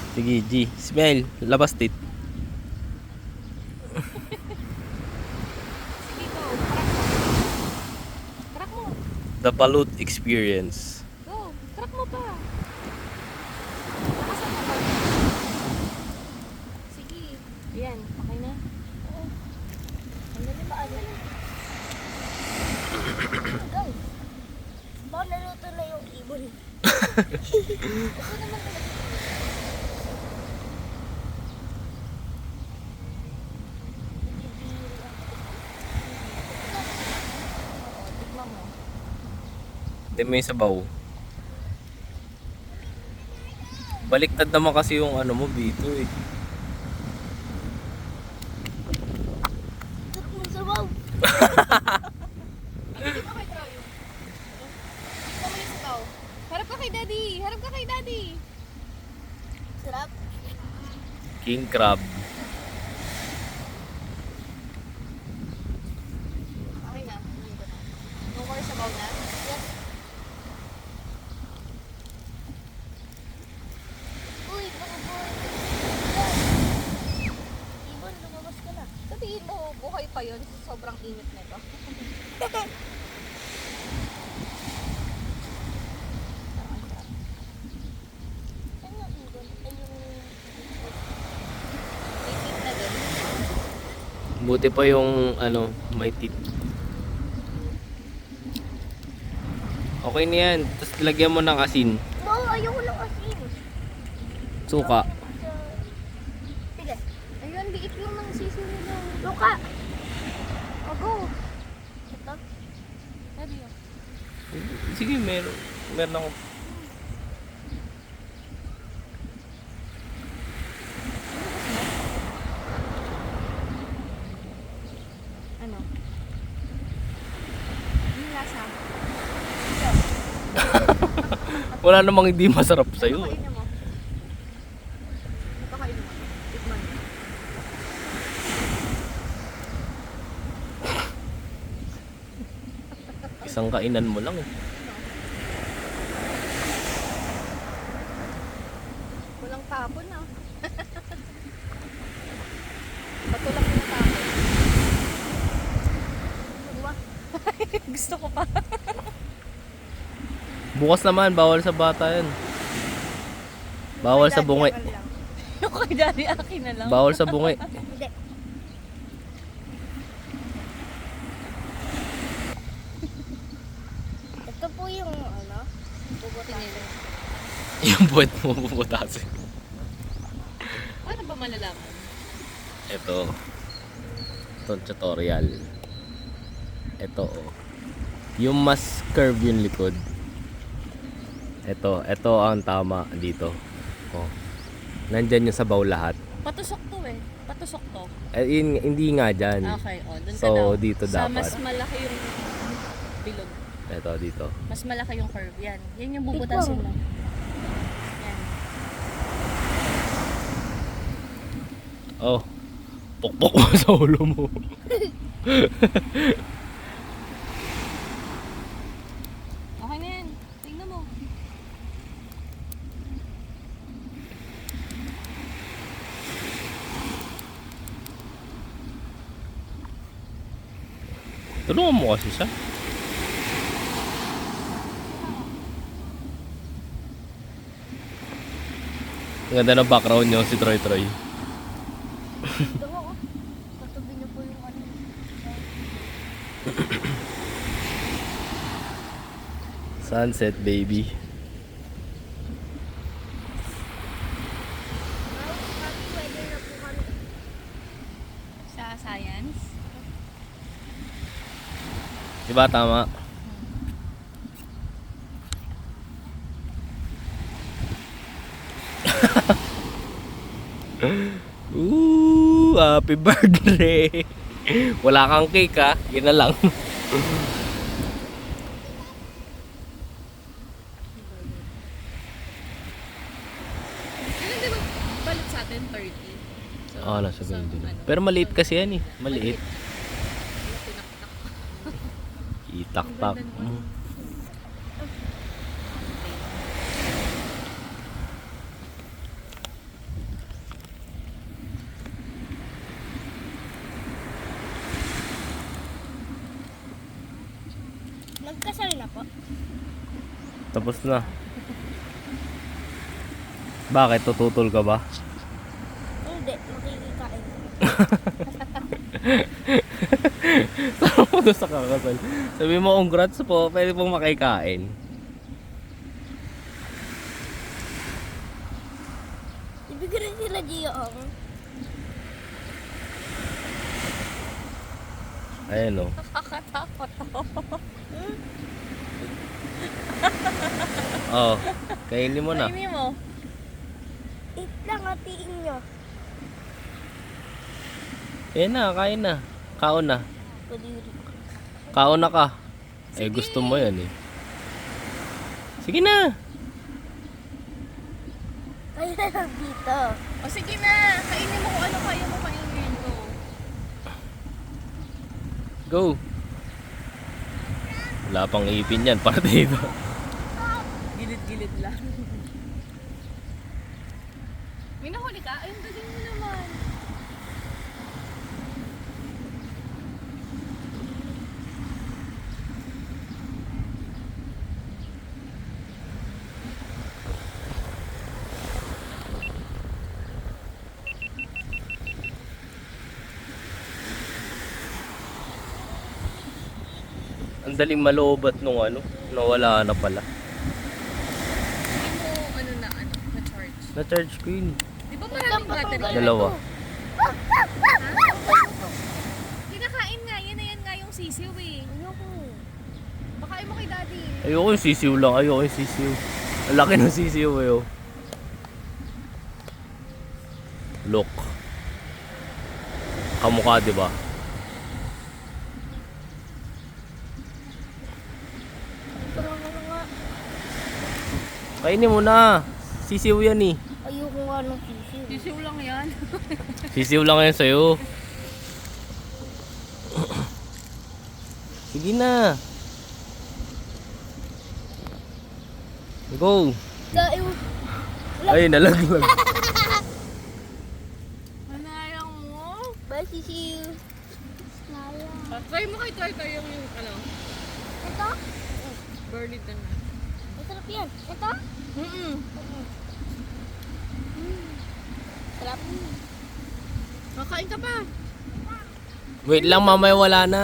Sige, G. Smell. Labas tit. Sige, go. Crack mo. The Balut Experience. Go. Crack mo pa. Lakasan mo pa. Sige. Ayan. Okay na? Oo. Ang dali ba? Go. Baka naluto na yung ibon. Ito naman talaga. Oo, tignan mo. Hindi mo yung sabaw. Baliktad naman kasi yung ano mo, Bito eh. Tuk mo sabaw. Hindi ka kay Troy. Ito mo yung sabaw. Harap ka kay Daddy. Harap ka kay Daddy. Sarap. King Crab. Okay na. No more sabaw na? Yes. Uy, mga boy. Ibon, lumabas ka na. Sabihin mo, buhay pa yun. Sobrang init nito. Ano yung ibon? Ay, yung... May tip na din. Buti pa yung ano, may tit. Okay na yan. Tapos lagyan mo ng asin. No, ayoko lang asin. Suka. Sige. Ayun, liit lang ng sisi nila. Luka. Oh, go. Ito. Daddy, oh. Sige, meron ako. Ano? Yung lasa. Wala namang hindi masarap sa'yo. Pakainin mo. Pakainin mo. Tikman mo. Isang kainan mo lang eh. Walang tapon ah. Bato lang yung tapon. Diba? Gusto ko pa. Bukas naman, bawal sa bata yan. Bawal sa bungi. Yung kay Daddy akin na lang. Bawal sa bungi. Hindi. Ito po yung ano, bubutasin. Yung buwet mo puputasin. Paano ba malalaman? Ito. Ito tutorial. Ito oh. Yung mas curve yung likod. Ito ang tama dito. Oh. Nandyan yung sabaw lahat. Patusok to eh. Patusok to. Hindi nga dyan. Okay, oh. Doon ka So, daw. dito Sa dapat. mas malaki yung bilog. Ito, dito. Mas malaki yung curve. Yan. Yan yung bubutasin mo. Yan. Oh. Pukpok mo sa ulo mo. Okay na yan. Tingnan mo. Tulungan mo kasi siya. Ang ganda ng background nyo, si Troy Troy. Ito ako. Katabi niyo po yung ano. Sunset, baby. Happy weather na po kami. Sa science. Diba tama? Ooh, happy birthday. Wala kang cake ha, yun na lang. Kailan din balot sa atin? 30. So, Nasa so, 20 na. ano, Pero maliit kasi yan eh, maliit. Tinaktak. Itak-tak. Ang ganda naman. Tapos na. Bakit? Tututol ka ba? Hindi, makikikain. Saan mo doon sa kakasal? Sabi mo, congrats po, pwede pong makikain. Ibigay rin sila Gio. Ayan o. Nakakatakot to. Oh, kainin mo na. Kainin mo. Eat lang, hatiin nyo. Ayan na, kain na. Kaon na. Kadiri. Kaon na ka. Eh, gusto mo yan eh. Sige na. Kayo na lang dito. O sige na, kainin mo kung ano kaya mo kainin ko. Go. Wala pang ipin yan, partido. Gilid-gilid lang. May nahuli ka? Ayun, galing mo naman. Ang daling maloobat nung ano, nawala na pala. Hindi mo na-charge. Na-charge ko yun. Di ba maraming battery? Dalawa. Kinakain nga, yan na yan nga yung sisiw eh. Ayoko. Bakain mo kay daddy. Ayoko yung sisiw lang, ayoko yung sisiw. Ang laki ng sisiw eh oh. Look. Kamukha diba? Parang ano nga. Kainin mo na. Sisiw yan eh. Ayoko nga ng sisiw. Sisiw lang yan. Sisiw lang yan sa'yo. Sige na. Go. Kain. Ay, nalaglag. Manayang mo? Bye, sisiw. Nala. Try mo try yung ano, Ito? burlid na nga. Masarap yan. Ito? Sarap. Kakain ka pa. Wait lang, mamaya wala na.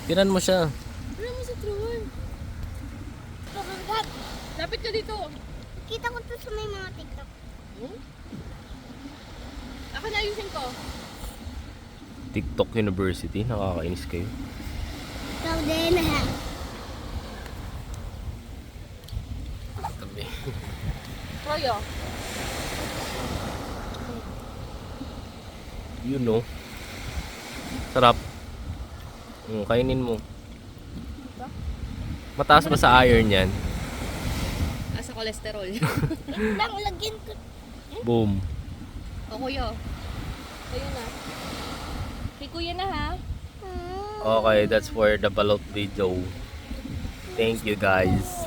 Tiran mo siya. Ano mo sa truwan? Pagkagat. Lapit ka dito. Kita ko to sa may mga TikTok. Ako na ayusin ko. TikTok University, nakakainis kayo. Ikaw din ha. Tabi. Royo. You know. Sarap. Kainin mo. Mataas ba sa iron yan? Sa cholesterol. Lang, lagyan ko. Boom. O kuya. Kuya na. Kay kuya na ha. Okay, that's for the balot video. Thank you guys.